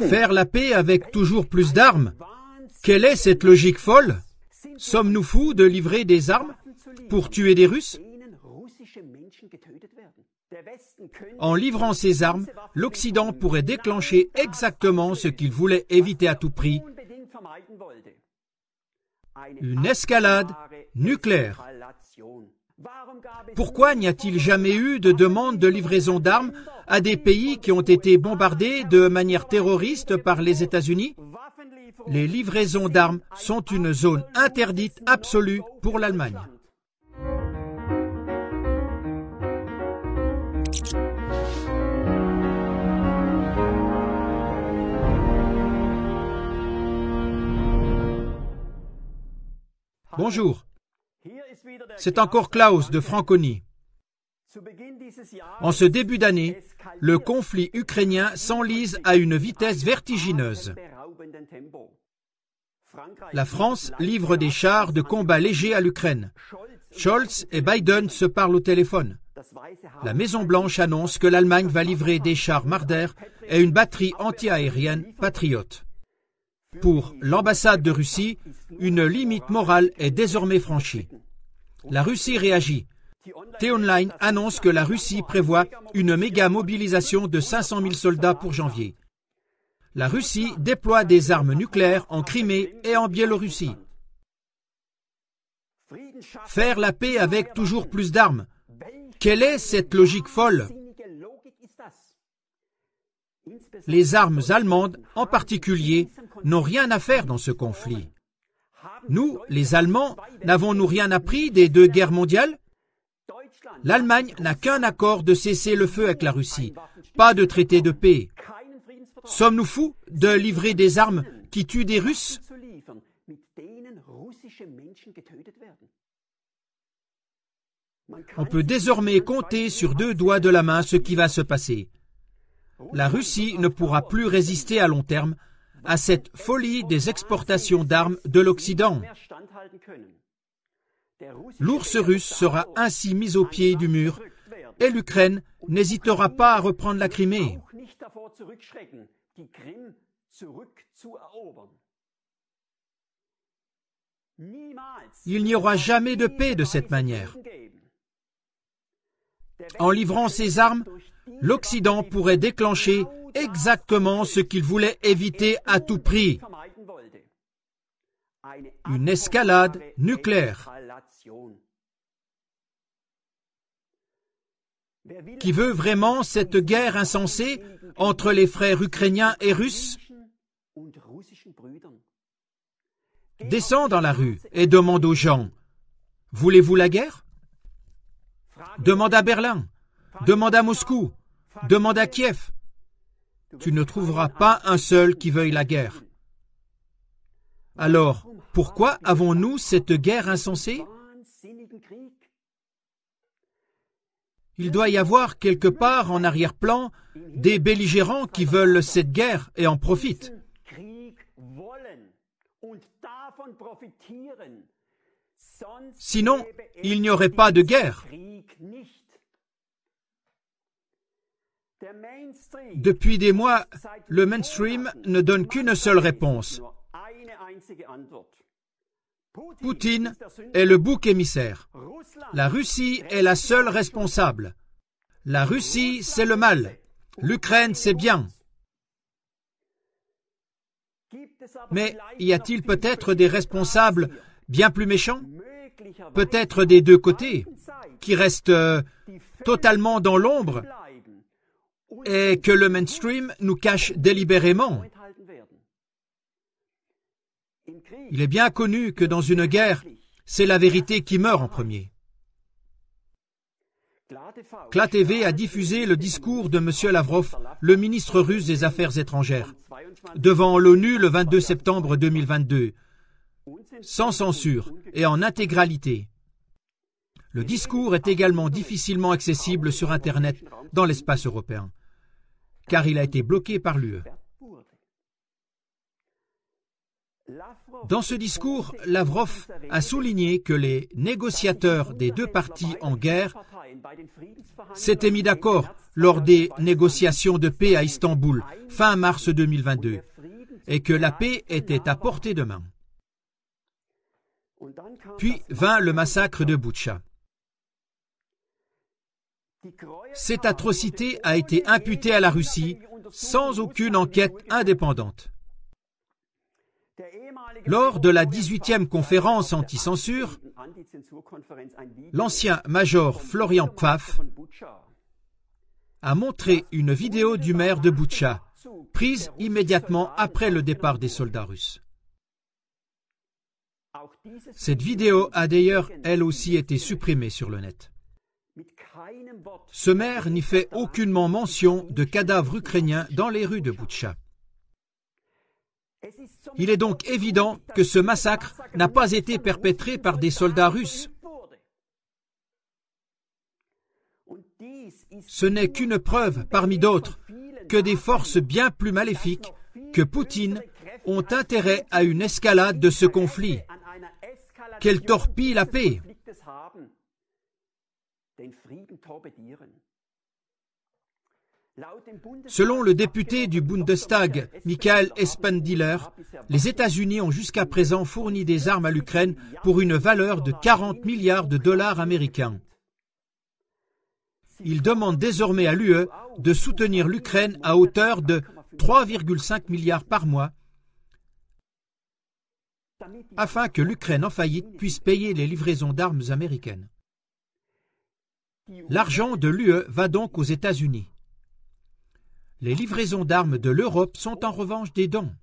Faire la paix avec toujours plus d'armes? Quelle est cette logique folle? Sommes-nous fous de livrer des armes pour tuer des Russes? En livrant ces armes, l'Occident pourrait déclencher exactement ce qu'il voulait éviter à tout prix: une escalade nucléaire. Pourquoi n'y a-t-il jamais eu de demande de livraison d'armes à des pays qui ont été bombardés de manière terroriste par les États-Unis? Les livraisons d'armes sont une zone interdite absolue pour l'Allemagne. Bonjour, c'est encore Klaus de Franconie. En ce début d'année, le conflit ukrainien s'enlise à une vitesse vertigineuse. La France livre des chars de combat légers à l'Ukraine. Scholz et Biden se parlent au téléphone. La Maison-Blanche annonce que l'Allemagne va livrer des chars Marder et une batterie anti-aérienne Patriot. Pour l'ambassade de Russie, une limite morale est désormais franchie. La Russie réagit. T-Online annonce que la Russie prévoit une méga mobilisation de 500 000 soldats pour janvier. La Russie déploie des armes nucléaires en Crimée et en Biélorussie. Faire la paix avec toujours plus d'armes? Quelle est cette logique folle? Les armes allemandes, en particulier, n'ont rien à faire dans ce conflit. Nous, les Allemands, n'avons-nous rien appris des 2 guerres mondiales? L'Allemagne n'a qu'un accord de cessez-le-feu avec la Russie, pas de traité de paix. Sommes-nous fous de livrer des armes qui tuent des Russes? On peut désormais compter sur 2 doigts de la main ce qui va se passer. La Russie ne pourra plus résister à long terme à cette folie des exportations d'armes de l'Occident. L'ours russe sera ainsi mis au pied du mur et l'Ukraine n'hésitera pas à reprendre la Crimée. Il n'y aura jamais de paix de cette manière. En livrant ces armes, l'Occident pourrait déclencher exactement ce qu'il voulait éviter à tout prix: une escalade nucléaire. Qui veut vraiment cette guerre insensée entre les frères ukrainiens et russes? Descends dans la rue et demande aux gens: voulez-vous la guerre? Demande à Berlin, demande à Moscou, demande à Kiev. Tu ne trouveras pas un seul qui veuille la guerre. Alors, pourquoi avons-nous cette guerre insensée? Il doit y avoir quelque part en arrière-plan des belligérants qui veulent cette guerre et en profitent. Sinon, il n'y aurait pas de guerre. Depuis des mois, le mainstream ne donne qu'une seule réponse. Poutine est le bouc émissaire. La Russie est la seule responsable. La Russie, c'est le mal. L'Ukraine, c'est bien. Mais y a-t-il peut-être des responsables bien plus méchants? Peut-être des 2 côtés, qui restent totalement dans l'ombre et que le mainstream nous cache délibérément. Il est bien connu que dans une guerre, c'est la vérité qui meurt en premier. KlaTV a diffusé le discours de M. Lavrov, le ministre russe des Affaires étrangères, devant l'ONU le 22 septembre 2022, sans censure et en intégralité. Le discours est également difficilement accessible sur Internet dans l'espace européen, car il a été bloqué par l'UE. Dans ce discours, Lavrov a souligné que les négociateurs des deux parties en guerre s'étaient mis d'accord lors des négociations de paix à Istanbul, fin mars 2022, et que la paix était à portée de main. Puis vint le massacre de Boutcha. Cette atrocité a été imputée à la Russie sans aucune enquête indépendante. Lors de la 18e conférence anti-censure, l'ancien major Florian Pfaff a montré une vidéo du maire de Boutcha, prise immédiatement après le départ des soldats russes. Cette vidéo a d'ailleurs, elle aussi, été supprimée sur le net. Ce maire n'y fait aucunement mention de cadavres ukrainiens dans les rues de Boutcha. Il est donc évident que ce massacre n'a pas été perpétré par des soldats russes. Ce n'est qu'une preuve, parmi d'autres, que des forces bien plus maléfiques que Poutine ont intérêt à une escalade de ce conflit, qu'elles torpillent la paix. Selon le député du Bundestag, Michael Espendiller, les États-Unis ont jusqu'à présent fourni des armes à l'Ukraine pour une valeur de 40 milliards de dollars américains. Il demande désormais à l'UE de soutenir l'Ukraine à hauteur de 3,5 milliards par mois, afin que l'Ukraine en faillite puisse payer les livraisons d'armes américaines. L'argent de l'UE va donc aux États-Unis. Les livraisons d'armes de l'Europe sont en revanche des dons.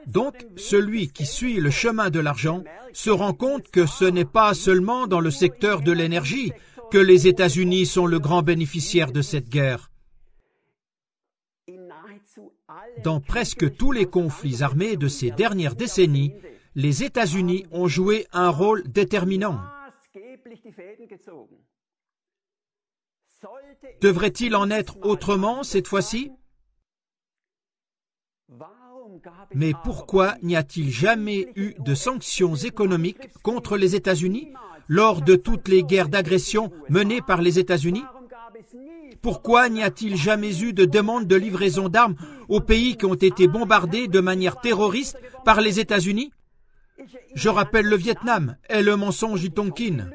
Donc, celui qui suit le chemin de l'argent se rend compte que ce n'est pas seulement dans le secteur de l'énergie que les États-Unis sont le grand bénéficiaire de cette guerre. Dans presque tous les conflits armés de ces dernières décennies, les États-Unis ont joué un rôle déterminant. Devrait-il en être autrement cette fois-ci? Mais pourquoi n'y a-t-il jamais eu de sanctions économiques contre les États-Unis lors de toutes les guerres d'agression menées par les États-Unis? Pourquoi n'y a-t-il jamais eu de demande de livraison d'armes aux pays qui ont été bombardés de manière terroriste par les États-Unis? Je rappelle le Vietnam et le mensonge du Tonkin.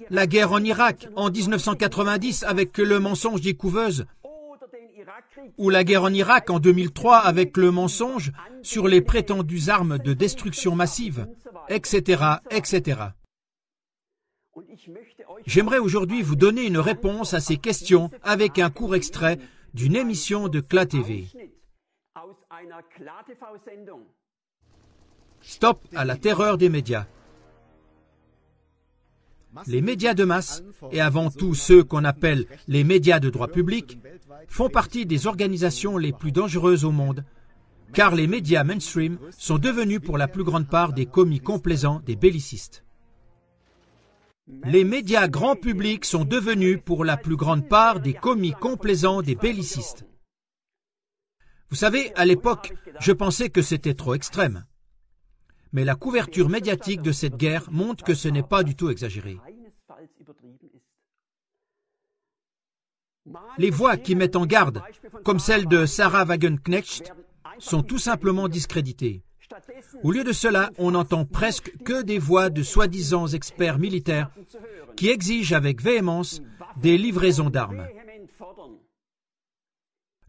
La guerre en Irak en 1990 avec le mensonge des couveuses. Ou la guerre en Irak en 2003 avec le mensonge sur les prétendues armes de destruction massive, etc., etc. J'aimerais aujourd'hui vous donner une réponse à ces questions avec un court extrait d'une émission de CLA TV. Stop à la terreur des médias. Les médias de masse, et avant tout ceux qu'on appelle les médias de droit public, font partie des organisations les plus dangereuses au monde, car les médias mainstream sont devenus pour la plus grande part des commis complaisants, des bellicistes. Les médias grand public sont devenus pour la plus grande part des commis complaisants, des bellicistes. Vous savez, à l'époque, je pensais que c'était trop extrême. Mais la couverture médiatique de cette guerre montre que ce n'est pas du tout exagéré. Les voix qui mettent en garde, comme celle de Sarah Wagenknecht, sont tout simplement discréditées. Au lieu de cela, on n'entend presque que des voix de soi-disant experts militaires qui exigent avec véhémence des livraisons d'armes.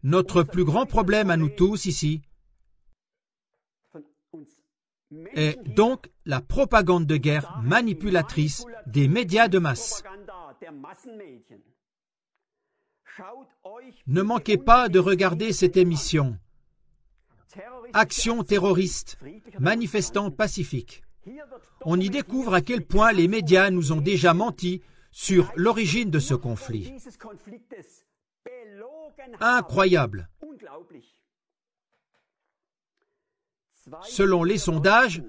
Notre plus grand problème à nous tous ici est donc la propagande de guerre manipulatrice des médias de masse. Ne manquez pas de regarder cette émission. Action terroriste, manifestants pacifiques. On y découvre à quel point les médias nous ont déjà menti sur l'origine de ce conflit. Incroyable. Selon les sondages,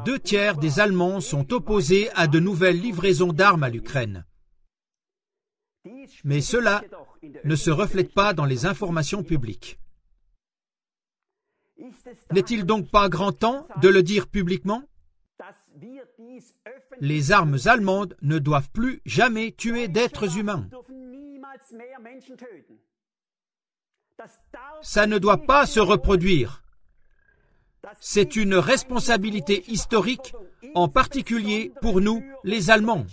2/3 des Allemands sont opposés à de nouvelles livraisons d'armes à l'Ukraine. Mais cela ne se reflète pas dans les informations publiques. N'est-il donc pas grand temps de le dire publiquement? Les armes allemandes ne doivent plus jamais tuer d'êtres humains. Ça ne doit pas se reproduire. C'est une responsabilité historique, en particulier pour nous, les Allemands.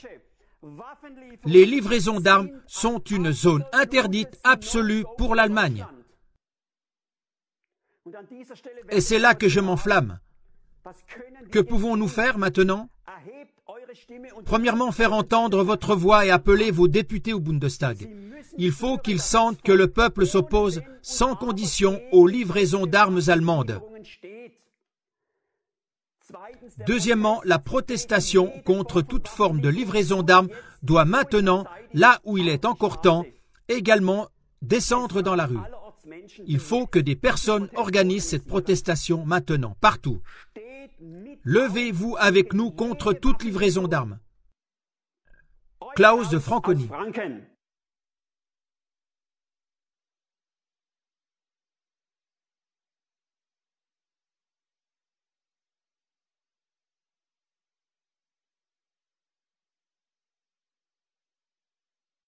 Les livraisons d'armes sont une zone interdite absolue pour l'Allemagne. Et c'est là que je m'enflamme. Que pouvons-nous faire maintenant? Premièrement, faire entendre votre voix et appeler vos députés au Bundestag. Il faut qu'ils sentent que le peuple s'oppose sans condition aux livraisons d'armes allemandes. Deuxièmement, la protestation contre toute forme de livraison d'armes doit maintenant, là où il est encore temps, également descendre dans la rue. Il faut que des personnes organisent cette protestation maintenant, partout. Levez-vous avec nous contre toute livraison d'armes. Klaus de Franconie.